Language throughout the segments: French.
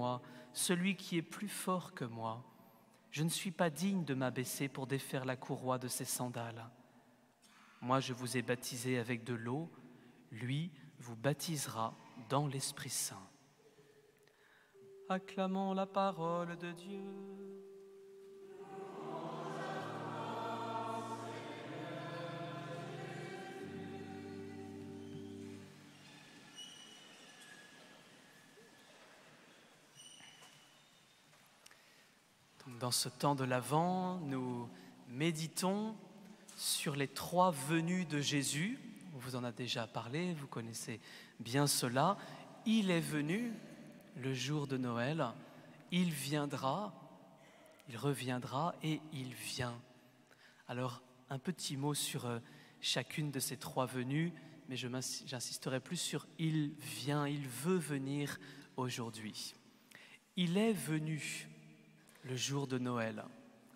moi, celui qui est plus fort que moi. Je ne suis pas digne de m'abaisser pour défaire la courroie de ses sandales. Moi, je vous ai baptisé avec de l'eau, lui vous baptisera dans l'Esprit Saint. Acclamons la parole de Dieu. Dans ce temps de l'Avent, nous méditons sur les 3 venues de Jésus. On vous en a déjà parlé, vous connaissez bien cela. Il est venu le jour de Noël, il viendra, il reviendra et il vient. Alors, un petit mot sur chacune de ces 3 venues, mais j'insisterai plus sur « il vient », il veut venir aujourd'hui. Il est venu le jour de Noël.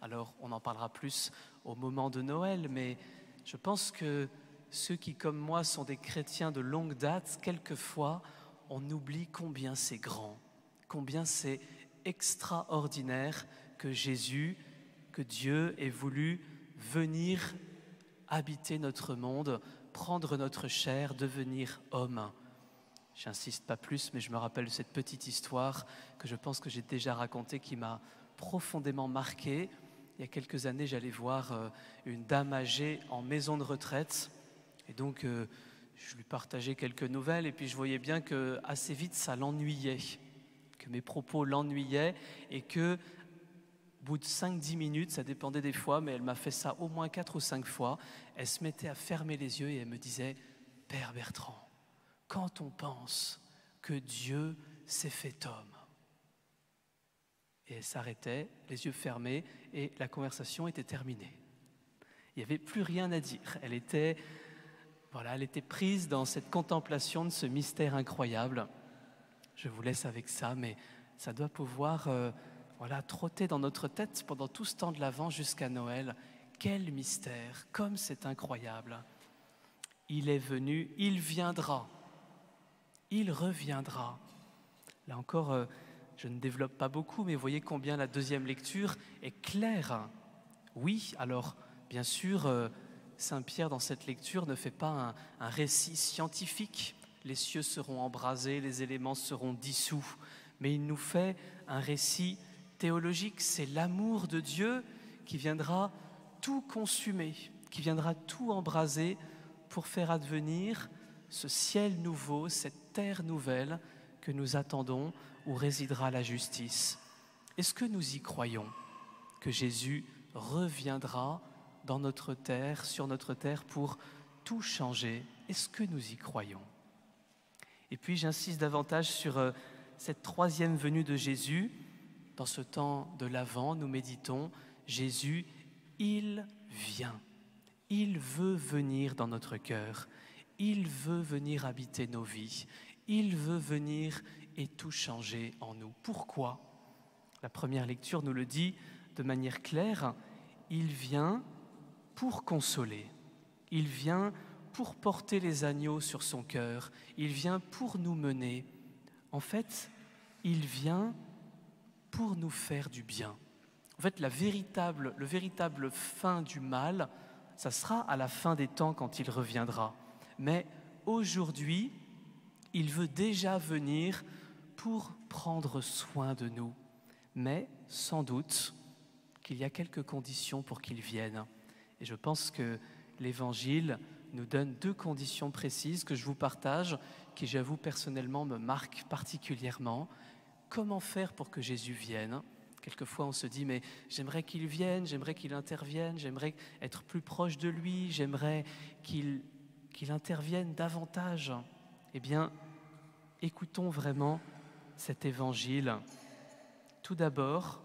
Alors, on en parlera plus au moment de Noël, mais je pense que ceux qui, comme moi, sont des chrétiens de longue date, quelquefois, on oublie combien c'est grand, combien c'est extraordinaire que Jésus, que Dieu ait voulu venir habiter notre monde, prendre notre chair, devenir homme. J'insiste pas plus, mais je me rappelle de cette petite histoire que je pense que j'ai déjà racontée, qui m'a profondément marqué. Il y a quelques années, j'allais voir une dame âgée en maison de retraite. Et donc, je lui partageais quelques nouvelles. Et puis, je voyais bien que assez vite, ça l'ennuyait. Que mes propos l'ennuyaient. Et que, au bout de 5-10 minutes, ça dépendait des fois, mais elle m'a fait ça au moins 4 ou 5 fois. Elle se mettait à fermer les yeux et elle me disait « Père Bertrand, quand on pense que Dieu s'est fait homme ». Et elle s'arrêtait, les yeux fermés, et la conversation était terminée. Il n'y avait plus rien à dire. Elle était prise dans cette contemplation de ce mystère incroyable. Je vous laisse avec ça, mais ça doit pouvoir trotter dans notre tête pendant tout ce temps de l'Avent jusqu'à Noël. Quel mystère, comme c'est incroyable. Il est venu, il viendra, il reviendra. Là encore, je ne développe pas beaucoup, mais voyez combien la deuxième lecture est claire. Oui, alors, bien sûr, Saint Pierre, dans cette lecture, ne fait pas un récit scientifique. Les cieux seront embrasés, les éléments seront dissous. Mais il nous fait un récit théologique. C'est l'amour de Dieu qui viendra tout consumer, qui viendra tout embraser pour faire advenir ce ciel nouveau, cette terre nouvelle que nous attendons, où résidera la justice. Est-ce que nous y croyons, que Jésus reviendra dans notre terre, sur notre terre, pour tout changer? Est-ce que nous y croyons? Et puis j'insiste davantage sur cette 3e venue de Jésus. Dans ce temps de l'Avent, nous méditons Jésus, il vient. Il veut venir dans notre cœur. Il veut venir habiter nos vies. Il veut venir et tout changer en nous. Pourquoi? La première lecture nous le dit de manière claire. Il vient pour consoler. Il vient pour porter les agneaux sur son cœur. Il vient pour nous mener. En fait, il vient pour nous faire du bien. En fait, le véritable fin du mal, ça sera à la fin des temps quand il reviendra. Mais aujourd'hui, il veut déjà venir pour prendre soin de nous. Mais sans doute qu'il y a quelques conditions pour qu'il vienne. Et je pense que l'Évangile nous donne 2 conditions précises que je vous partage, qui, j'avoue, personnellement me marquent particulièrement. Comment faire pour que Jésus vienne? Quelquefois, on se dit, mais j'aimerais qu'il vienne, j'aimerais qu'il intervienne, j'aimerais être plus proche de lui, j'aimerais qu'il intervienne davantage. Eh bien, écoutons vraiment cet évangile. Tout d'abord,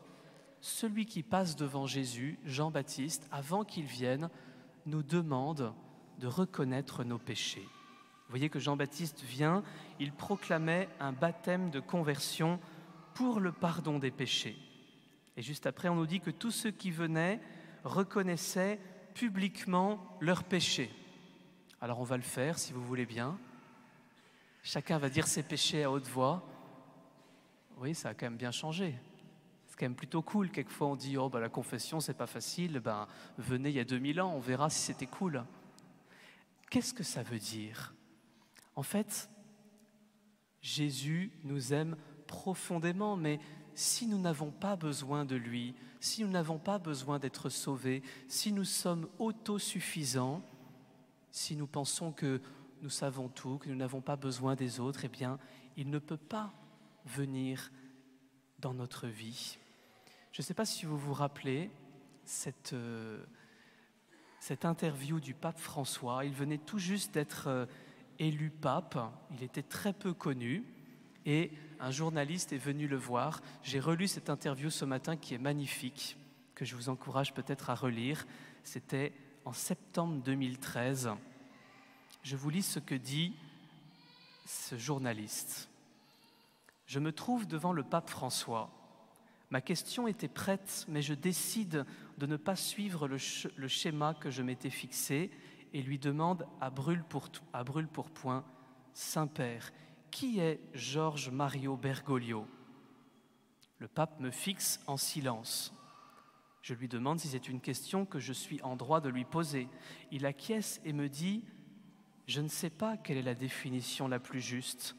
celui qui passe devant Jésus, Jean-Baptiste, avant qu'il vienne, nous demande de reconnaître nos péchés. Vous voyez que Jean-Baptiste vient, il proclamait un baptême de conversion pour le pardon des péchés. Et juste après, on nous dit que tous ceux qui venaient reconnaissaient publiquement leurs péchés. Alors on va le faire, si vous voulez bien. Chacun va dire ses péchés à haute voix. oui, ça a quand même bien changé. C'est quand même plutôt cool. Quelquefois, on dit, oh, la confession, c'est pas facile. Venez il y a 2000 ans, on verra si c'était cool. Qu'est-ce que ça veut dire? En fait, Jésus nous aime profondément, mais si nous n'avons pas besoin de lui, si nous n'avons pas besoin d'être sauvés, si nous sommes autosuffisants, si nous pensons que nous savons tout, que nous n'avons pas besoin des autres, eh bien, il ne peut pas venir dans notre vie. Je ne sais pas si vous vous rappelez cette interview du pape François. Il venait tout juste d'être élu pape, il était très peu connu et un journaliste est venu le voir. J'ai relu cette interview ce matin qui est magnifique, que je vous encourage peut-être à relire. C'était en septembre 2013. Je vous lis ce que dit ce journaliste. « Je me trouve devant le pape François. Ma question était prête, mais je décide de ne pas suivre le schéma que je m'étais fixé et lui demande à brûle pour point, « Saint-Père, qui est Georges Mario Bergoglio ?» Le pape me fixe en silence. Je lui demande si c'est une question que je suis en droit de lui poser. Il acquiesce et me dit « Je ne sais pas quelle est la définition la plus juste.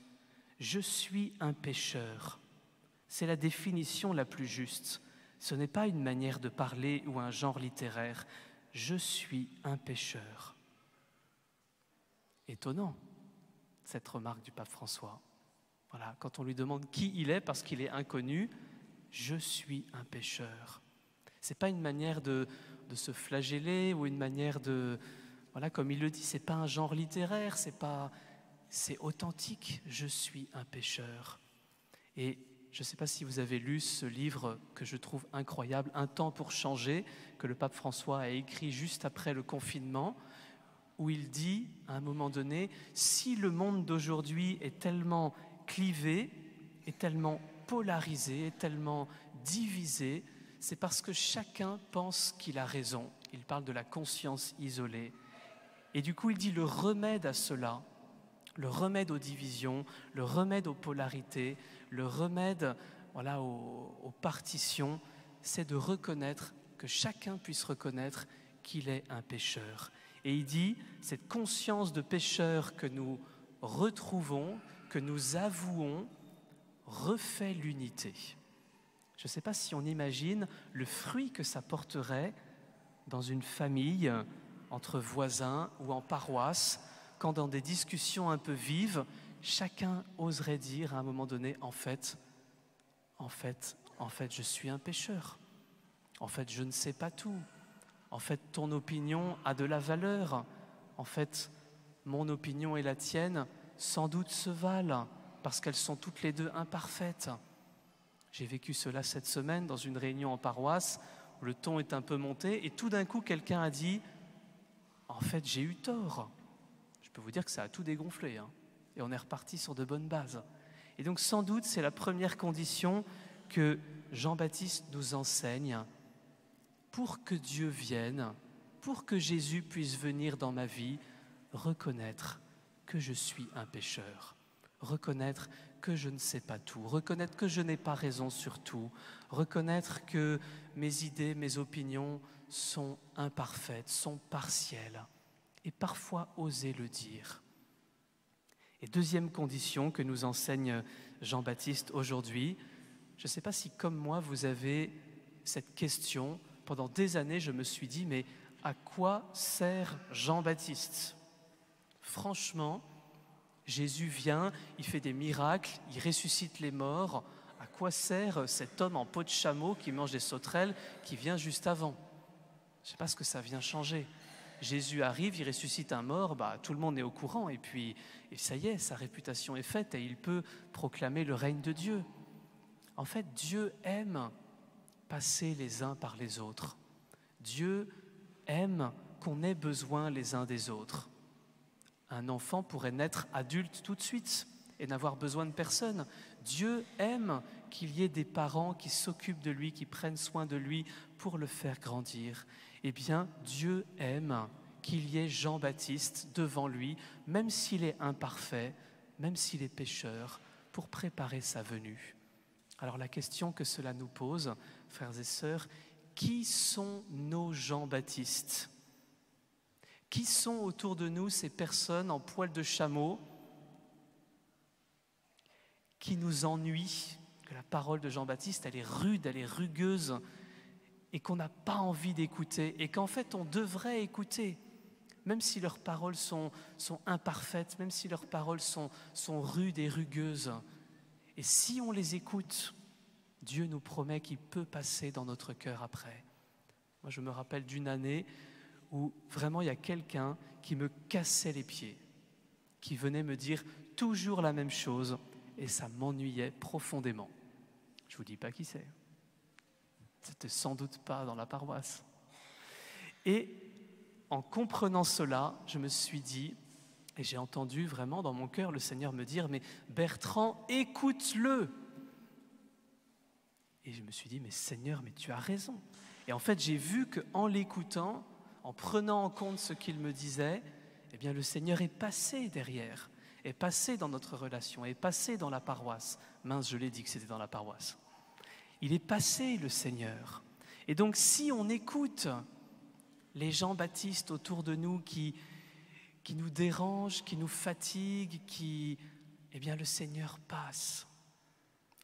Je suis un pécheur. C'est la définition la plus juste. Ce n'est pas une manière de parler ou un genre littéraire. Je suis un pécheur. » Étonnant, cette remarque du pape François. Voilà, quand on lui demande qui il est parce qu'il est inconnu, je suis un pécheur. Ce n'est pas une manière de se flageller ou une manière de... Voilà, comme il le dit, ce n'est pas un genre littéraire, c'est authentique, je suis un pécheur. Et je ne sais pas si vous avez lu ce livre que je trouve incroyable, Un temps pour changer, que le pape François a écrit juste après le confinement, où il dit, à un moment donné, si le monde d'aujourd'hui est tellement clivé, est tellement polarisé, est tellement divisé, c'est parce que chacun pense qu'il a raison. Il parle de la conscience isolée. Et du coup, il dit le remède à cela, le remède aux divisions, le remède aux polarités, le remède aux partitions, c'est de reconnaître, que chacun puisse reconnaître qu'il est un pécheur. Et il dit, cette conscience de pécheur que nous retrouvons, que nous avouons, refait l'unité. Je ne sais pas si on imagine le fruit que ça porterait dans une famille, entre voisins ou en paroisse, quand dans des discussions un peu vives, chacun oserait dire à un moment donné, en fait, je suis un pécheur. En fait, je ne sais pas tout. En fait, ton opinion a de la valeur. En fait, mon opinion et la tienne, sans doute se valent, parce qu'elles sont toutes les deux imparfaites. J'ai vécu cela cette semaine dans une réunion en paroisse, où le ton est un peu monté, et tout d'un coup, quelqu'un a dit « En fait, j'ai eu tort ». Je peux vous dire que ça a tout dégonflé, et on est reparti sur de bonnes bases. Et donc, sans doute, c'est la première condition que Jean-Baptiste nous enseigne pour que Dieu vienne, pour que Jésus puisse venir dans ma vie, reconnaître que je suis un pécheur, reconnaître que je ne sais pas tout, reconnaître que je n'ai pas raison sur tout, reconnaître que mes idées, mes opinions sont imparfaites, sont partielles, et parfois oser le dire. Et deuxième condition que nous enseigne Jean-Baptiste aujourd'hui, je ne sais pas si comme moi vous avez cette question. Pendant des années, je me suis dit, mais à quoi sert Jean-Baptiste? Franchement, Jésus vient, il fait des miracles, il ressuscite les morts. À quoi sert cet homme en peau de chameau qui mange des sauterelles qui vient juste avant? Je ne sais pas ce que ça vient changer. Jésus arrive, il ressuscite un mort, tout le monde est au courant et puis ça y est, sa réputation est faite et il peut proclamer le règne de Dieu. En fait, Dieu aime passer les uns par les autres. Dieu aime qu'on ait besoin les uns des autres. Un enfant pourrait naître adulte tout de suite et n'avoir besoin de personne. Dieu aime qu'il y ait des parents qui s'occupent de lui, qui prennent soin de lui pour le faire grandir. Eh bien, Dieu aime qu'il y ait Jean-Baptiste devant lui, même s'il est imparfait, même s'il est pécheur, pour préparer sa venue. Alors la question que cela nous pose, frères et sœurs, qui sont nos Jean-Baptiste? Qui sont autour de nous ces personnes en poil de chameau qui nous ennuient, que la parole de Jean-Baptiste, elle est rude, elle est rugueuse, et qu'on n'a pas envie d'écouter, et qu'en fait on devrait écouter, même si leurs paroles sont imparfaites, même si leurs paroles sont rudes et rugueuses. Et si on les écoute, Dieu nous promet qu'il peut passer dans notre cœur après. Moi, je me rappelle d'une année où vraiment il y a quelqu'un qui me cassait les pieds, qui venait me dire toujours la même chose, et ça m'ennuyait profondément. Je ne vous dis pas qui c'est. C'était sans doute pas dans la paroisse. Et en comprenant cela, je me suis dit, et j'ai entendu vraiment dans mon cœur le Seigneur me dire, mais Bertrand, écoute-le. Et je me suis dit, mais Seigneur, mais tu as raison. Et en fait, j'ai vu qu'en l'écoutant, en prenant en compte ce qu'il me disait, eh bien, le Seigneur est passé derrière, est passé dans notre relation, est passé dans la paroisse. Mince, je l'ai dit que c'était dans la paroisse. Il est passé, le Seigneur. Et donc, si on écoute les Jean-Baptiste autour de nous qui nous dérangent, qui nous fatiguent, eh bien, le Seigneur passe.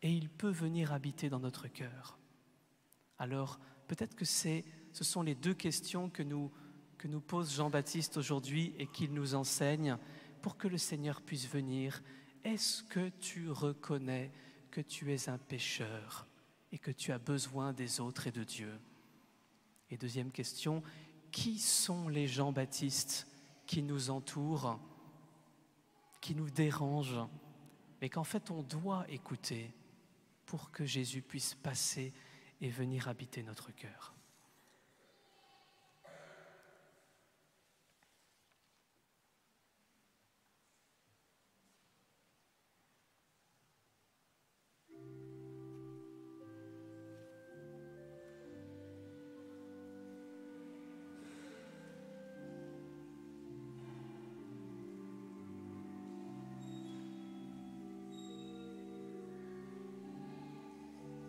Et il peut venir habiter dans notre cœur. Alors, peut-être que ce sont les deux questions que nous pose Jean-Baptiste aujourd'hui et qu'il nous enseigne pour que le Seigneur puisse venir. Est-ce que tu reconnais que tu es un pécheur et que tu as besoin des autres et de Dieu? Et deuxième question, qui sont les Jean-Baptiste qui nous entourent, qui nous dérangent, mais qu'en fait on doit écouter pour que Jésus puisse passer et venir habiter notre cœur?